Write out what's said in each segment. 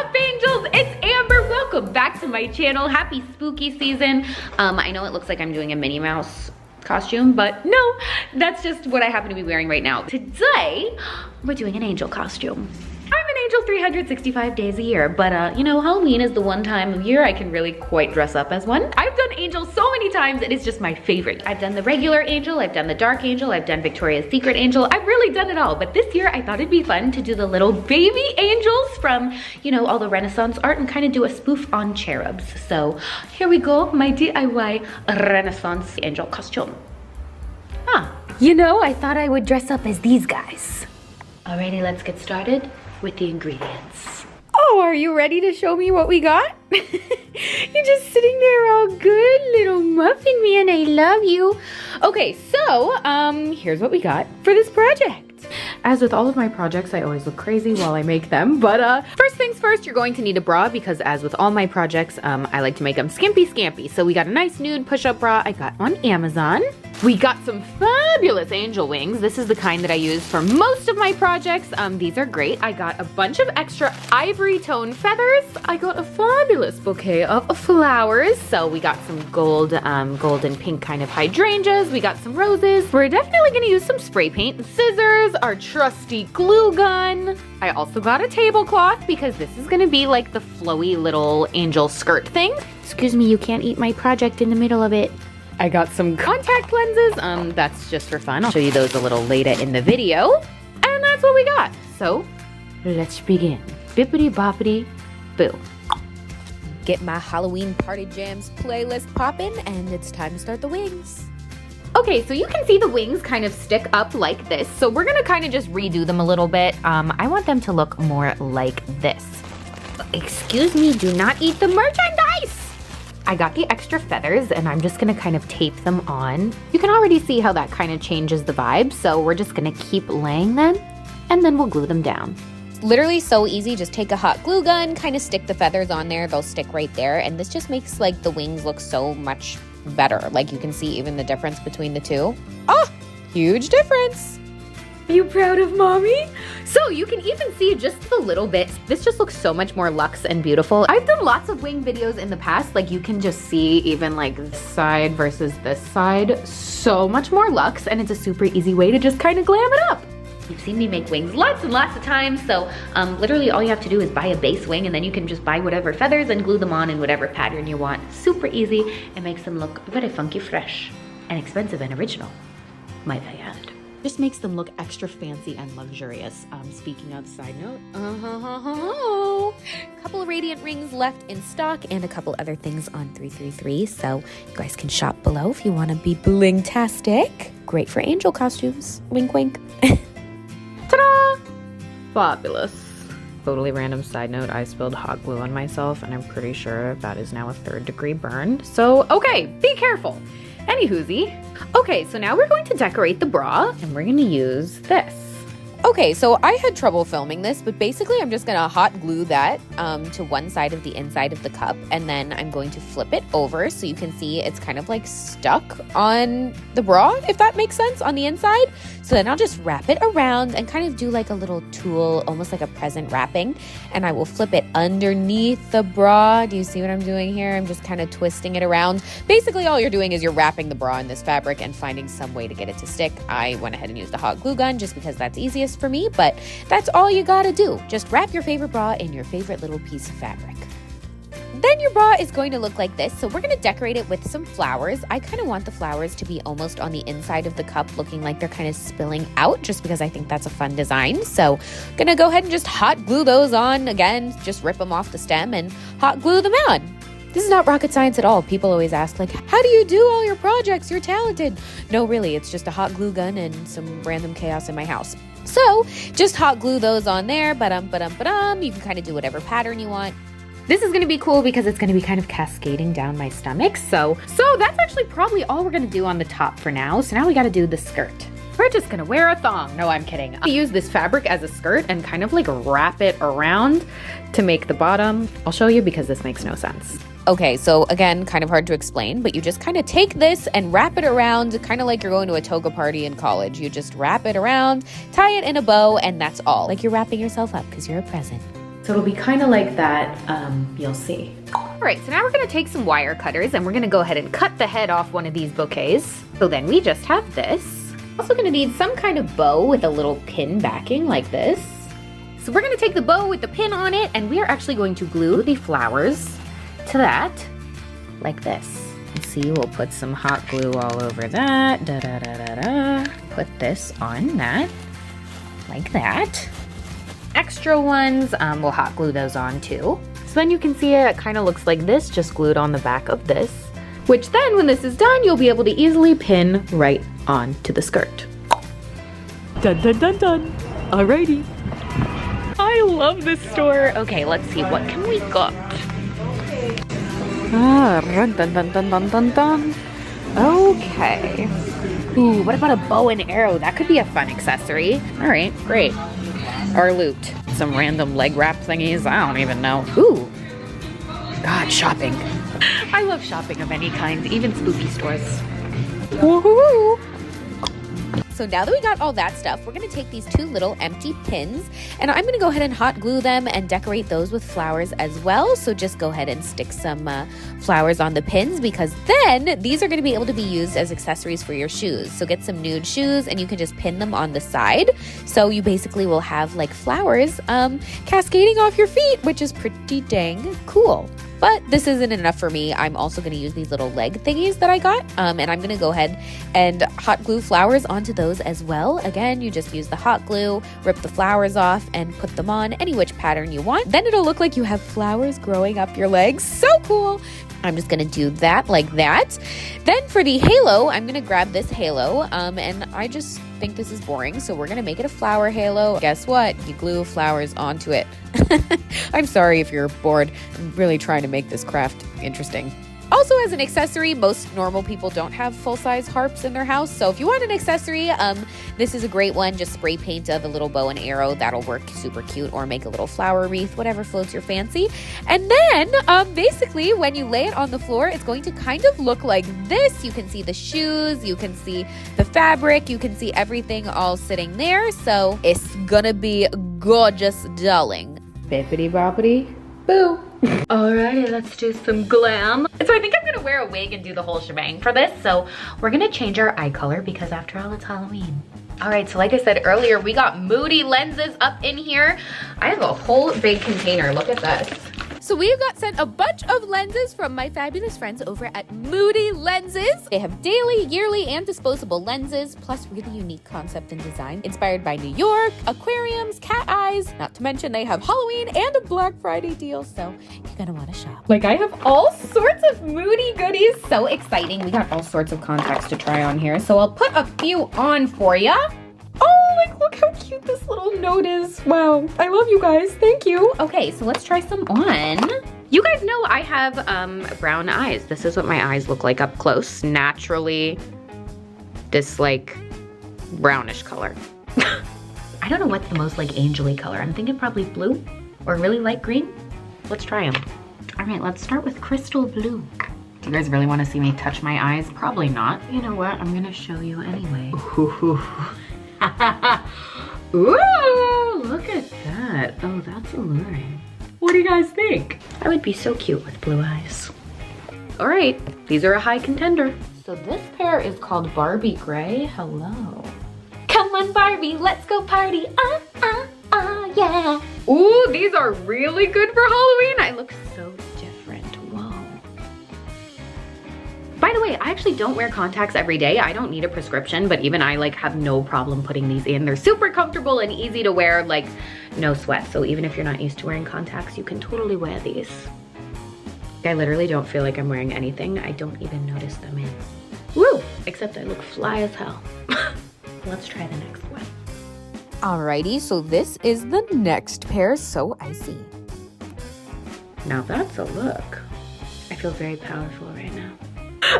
up, angels? It's Amber. Welcome back to my channel. Happy spooky season. I know it looks like I'm doing a Minnie Mouse costume, but no, that's just what I happen to be wearing right now. Today, we're doing an angel costume. I'm an angel 365 days a year, but you know, Halloween is the one time of year I can really quite dress up as one. I've done angels so many times, it is just my favorite. I've done the regular angel, I've done the dark angel, I've done Victoria's Secret angel, I've really done it all. But this year I thought it'd be fun to do the little baby angels from, you know, all the Renaissance art and kind of do a spoof on cherubs. So here we go, my DIY Renaissance angel costume. You know, I thought I would dress up as these guys. Alrighty, let's get started with the ingredients. Oh, are you ready to show me what we got? You're just sitting there all good, little muffin man, I love you. Okay, so, here's what we got for this project. As with all of my projects, I always look crazy while I make them, but first things first, you're going to need a bra because as with all my projects, I like to make them skimpy scampy. So we got a nice nude push-up bra I got on Amazon. We got some fabulous angel wings. This is the kind that I use for most of my projects. These are great. I got a bunch of extra ivory tone feathers. I got a fabulous bouquet of flowers. So we got some gold and pink kind of hydrangeas. We got some roses. We're definitely gonna use some spray paint, scissors, our trusty glue gun. I also got a tablecloth because this is gonna be like the flowy little angel skirt thing. Excuse me, you can't eat my project in the middle of it. I got some contact lenses, that's just for fun. I'll show you those a little later in the video. And that's what we got. So, let's begin. Bippity boppity boo. Get my Halloween Party Jams playlist poppin', and it's time to start the wings. Okay, so you can see the wings kind of stick up like this. So we're gonna kind of just redo them a little bit. I want them to look more like this. Excuse me, do not eat the merchandise! I got the extra feathers and I'm just gonna kind of tape them on. You can already see how that kind of changes the vibe, so we're just gonna keep laying them and then we'll glue them down. Literally so easy, just take a hot glue gun, kind of stick the feathers on there, they'll stick right there, and this just makes like the wings look so much better. Like you can see even the difference between the two. Oh, huge difference. Are you proud of mommy? So you can even see just the little bits. This just looks so much more luxe and beautiful. I've done lots of wing videos in the past. Like you can just see even like this side versus this side. So much more luxe, and it's a super easy way to just kind of glam it up. You've seen me make wings lots and lots of times, so literally all you have to do is buy a base wing and then you can just buy whatever feathers and glue them on in whatever pattern you want. Super easy. It makes them look very funky fresh and expensive and original, might I add. Just makes them look extra fancy and luxurious. Speaking of side note, Couple of radiant rings left in stock and a couple other things on 333, so you guys can shop below if you want to be bling-tastic. Great for angel costumes. Wink, wink. ta-da! Fabulous. Totally random side note, I spilled hot glue on myself and I'm pretty sure that is now a 3rd-degree burn. So, okay, be careful. Anywhoosie. Okay, so now we're going to decorate the bra and we're gonna use this. Okay, so I had trouble filming this, but basically I'm just gonna hot glue that to one side of the inside of the cup, and then I'm going to flip it over so you can see it's kind of like stuck on the bra, if that makes sense, on the inside. So then I'll just wrap it around and kind of do like a little tulle, almost like a present wrapping, and I will flip it underneath the bra. Do you see what I'm doing here? I'm just kind of twisting it around. Basically all you're doing is you're wrapping the bra in this fabric and finding some way to get it to stick. I went ahead and used a hot glue gun just because that's easiest for me, but that's all you gotta do. Just wrap your favorite bra in your favorite little piece of fabric. Then your bra is going to look like this. So we're going to decorate it with some flowers. I kind of want the flowers to be almost on the inside of the cup, looking like they're kind of spilling out, just because I think that's a fun design. So going to go ahead and just hot glue those on. Again, just rip them off the stem and hot glue them on. This is not rocket science at all. People always ask, like, how do you do all your projects? You're talented. No, really, it's just a hot glue gun and some random chaos in my house. So just hot glue those on there. Ba-dum. You can kind of do whatever pattern you want. This is gonna be cool because it's gonna be kind of cascading down my stomach. So that's actually probably all we're gonna do on the top for now. So now we gotta do the skirt. We're just gonna wear a thong. No, I'm kidding. I use this fabric as a skirt and kind of like wrap it around to make the bottom. I'll show you because this makes no sense. Okay, so again, kind of hard to explain, but you just kind of take this and wrap it around, kind of like you're going to a toga party in college. You just wrap it around, tie it in a bow, and that's all. Like you're wrapping yourself up because you're a present. So it'll be kind of like that, you'll see. All right, so now we're gonna take some wire cutters and we're gonna go ahead and cut the head off one of these bouquets. So then we just have this. Also gonna need some kind of bow with a little pin backing like this. So we're gonna take the bow with the pin on it and we are actually going to glue the flowers to that like this. And see, we'll put some hot glue all over that. Da da da da da. Put this on that like that. Extra ones, we'll hot glue those on too. So then you can see it kind of looks like this, just glued on the back of this, which then when this is done, you'll be able to easily pin right onto the skirt. Dun dun dun dun. Alrighty. I love this store. Okay, let's see, what can we got? Dun dun dun dun dun dun dun. Okay. Ooh, what about a bow and arrow? That could be a fun accessory. All right, great. Or loot. Some random leg wrap thingies. I don't even know. Ooh. God, shopping. I love shopping of any kind, even spooky stores. Woohoo! So now that we got all that stuff, we're gonna take these two little empty pins and I'm gonna go ahead and hot glue them and decorate those with flowers as well. So just go ahead and stick some flowers on the pins because then these are gonna be able to be used as accessories for your shoes. So get some nude shoes and you can just pin them on the side. So you basically will have like flowers cascading off your feet, which is pretty dang cool. But this isn't enough for me. I'm also going to use these little leg thingies that I got. And I'm going to go ahead and hot glue flowers onto those as well. Again, you just use the hot glue, rip the flowers off, and put them on any which pattern you want. Then it'll look like you have flowers growing up your legs. So cool. I'm just going to do that like that. Then for the halo, I'm going to grab this halo. And I just think this is boring. So we're going to make it a flower halo. Guess what? You glue flowers onto it. I'm sorry if you're bored. I'm really trying to make this craft interesting. Also, as an accessory, most normal people don't have full-size harps in their house. So if you want an accessory, this is a great one. Just spray paint the little bow and arrow. That'll work super cute. Or make a little flower wreath, whatever floats your fancy. And then, basically, when you lay it on the floor, it's going to kind of look like this. You can see the shoes. You can see the fabric. You can see everything all sitting there. So it's gonna be gorgeous, darling. Bippity boppity boo. Alrighty, let's do some glam. So I think I'm gonna wear a wig and do the whole shebang for this. So we're gonna change our eye color because after all, it's Halloween. All right, so like I said earlier, we got Moody lenses up in here. I have a whole big container, look at this. So we got sent a bunch of lenses from my fabulous friends over at Moody Lenses. They have daily, yearly, and disposable lenses, plus really unique concept and design inspired by New York, aquariums, cat eyes, not to mention they have Halloween and a Black Friday deal, so you're gonna wanna shop. Like I have all sorts of Moody goodies, so exciting. We got all sorts of contacts to try on here, so I'll put a few on for ya. Oh, like look how cute this little note is. Wow, I love you guys, thank you. Okay, so let's try some on. You guys know I have brown eyes. This is what my eyes look like up close. Naturally, this like brownish color. I don't know what's the most like angel-y color. I'm thinking probably blue or really light green. Let's try them. All right, let's start with crystal blue. Do you guys really want to see me touch my eyes? Probably not. You know what? I'm gonna show you anyway. Ooh, look at that. Oh, that's alluring. What do you guys think? I would be so cute with blue eyes. All right, these are a high contender. So this pair is called Barbie Gray. Hello. Come on, Barbie, let's go party. Yeah. Ooh, these are really good for Halloween. I look so different. Whoa. By the way, I actually don't wear contacts every day. I don't need a prescription, but even I like have no problem putting these in. They're super comfortable and easy to wear, like no sweat. So even if you're not used to wearing contacts, you can totally wear these. I literally don't feel like I'm wearing anything. I don't even notice them in. Woo, except I look fly as hell. Let's try the next one. Alrighty, so this is the next pair, So Icy. Now that's a look. I feel very powerful right now.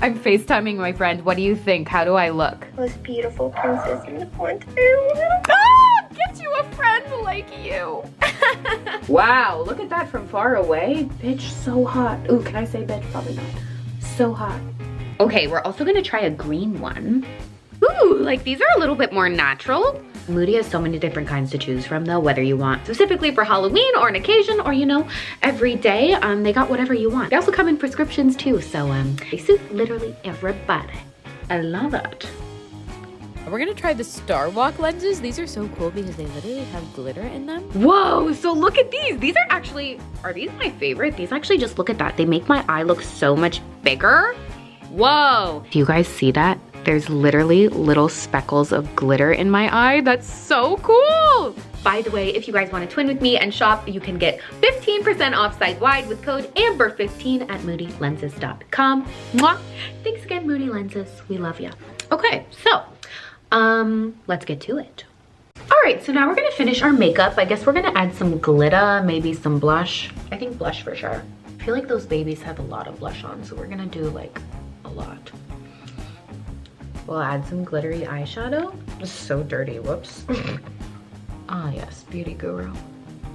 I'm FaceTiming my friend. What do you think? How do I look? Most beautiful princess in the front. Ah, get you a friend like you. Wow, look at that from far away. Bitch, so hot. Ooh, can I say bitch? Probably not. So hot. Okay, we're also gonna try a green one. Ooh, like these are a little bit more natural. Moody has so many different kinds to choose from though, whether you want specifically for Halloween or an occasion or, you know, every day. They got whatever you want. They also come in prescriptions too, so they suit literally everybody. I love it. We're gonna try the Star Walk lenses. These are so cool because they literally have glitter in them. Whoa, so look at these. These are these my favorite? These actually, just look at that. They make my eye look so much bigger. Whoa. Do you guys see that? There's literally little speckles of glitter in my eye. That's so cool. By the way, if you guys want to twin with me and shop, you can get 15% off site-wide with code AMBER15 at moodylenses.com. Mwah. Thanks again, Moody Lenses. We love you. Okay, so let's get to it. All right, so now we're gonna finish our makeup. I guess we're gonna add some glitter, maybe some blush. I think blush for sure. I feel like those babies have a lot of blush on, so we're gonna do like a lot. We'll add some glittery eyeshadow. It's so dirty, whoops. Ah yes, beauty guru.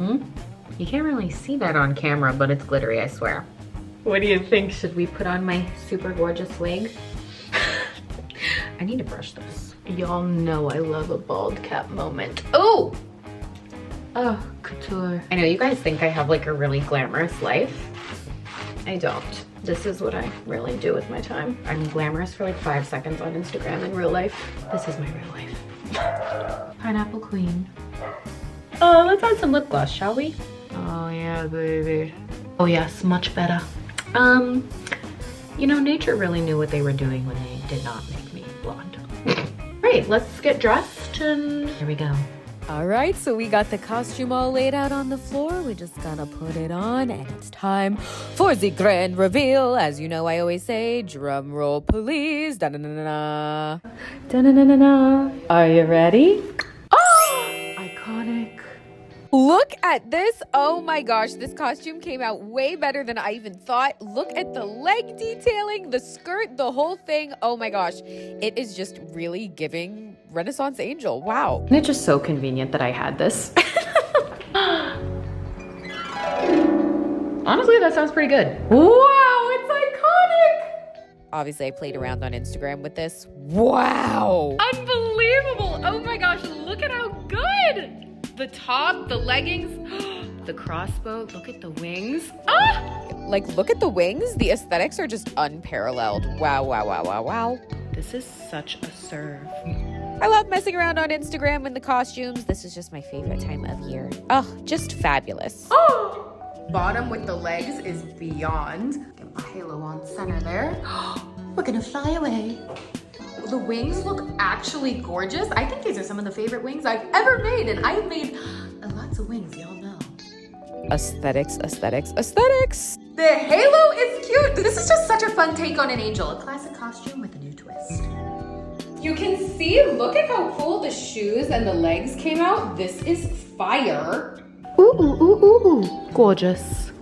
You can't really see that on camera, but it's glittery, I swear. What do you think? Should we put on my super gorgeous wig? I need to brush this. Y'all know I love a bald cap moment. Oh! Oh, couture. I know you guys think I have like a really glamorous life. I don't. This is what I really do with my time. I'm glamorous for like 5 seconds on Instagram in real life. This is my real life. Pineapple Queen. Oh, let's add some lip gloss, shall we? Oh yeah, baby. Oh yes, much better. You know, nature really knew what they were doing when they did not make me blonde. Right, let's get dressed and here we go. All right, so we got the costume all laid out on the floor. We just gotta put it on, and it's time for the grand reveal. As you know, I always say, drum roll, please. Da-na-na-na-na. Da-na-na-na-na. Are you ready? Oh! Iconic. Look at this. Oh my gosh, this costume came out way better than I even thought. Look at the leg detailing, the skirt, the whole thing. Oh my gosh, it is just really giving Renaissance Angel. Wow. And it's just so convenient that I had this. Honestly, that sounds pretty good. Wow, it's iconic. Obviously, I played around on Instagram with this. Wow. Unbelievable. Oh my gosh, look at how good. The top, the leggings, the crossbow, look at the wings. Ah! Like, look at the wings. The aesthetics are just unparalleled. Wow, wow, wow, wow, wow. This is such a serve. I love messing around on Instagram in the costumes. This is just my favorite time of year. Oh, just fabulous. Oh! Bottom with the legs is beyond. Get my halo on center there. We're gonna fly away. The wings look actually gorgeous. I think these are some of the favorite wings I've ever made, and I've made lots of wings, y'all know. Aesthetics, aesthetics, aesthetics. The halo is cute. This is just such a fun take on an angel. A classic costume with a new twist. You can see, look at how cool the shoes and the legs came out. This is fire. Ooh, ooh, ooh, ooh, ooh. Gorgeous.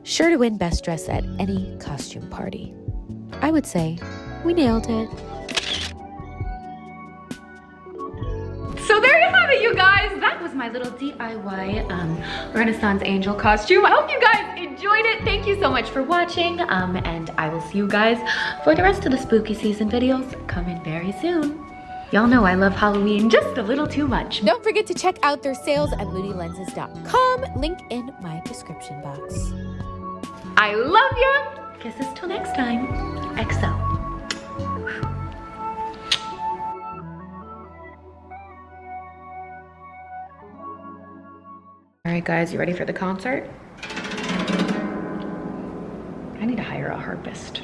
Sure to win best dress at any costume party. I would say we nailed it. So there you have it, you guys. That was my little DIY Renaissance Angel costume. I hope you guys enjoyed it. Thank you so much for watching. And I will see you guys for the rest of the spooky season videos coming very soon. Y'all know I love Halloween just a little too much. Don't forget to check out their sales at moodylenses.com. Link in my description box. I love ya. Kisses till next time. XO. All right, guys, you ready for the concert? I need to hire a harpist.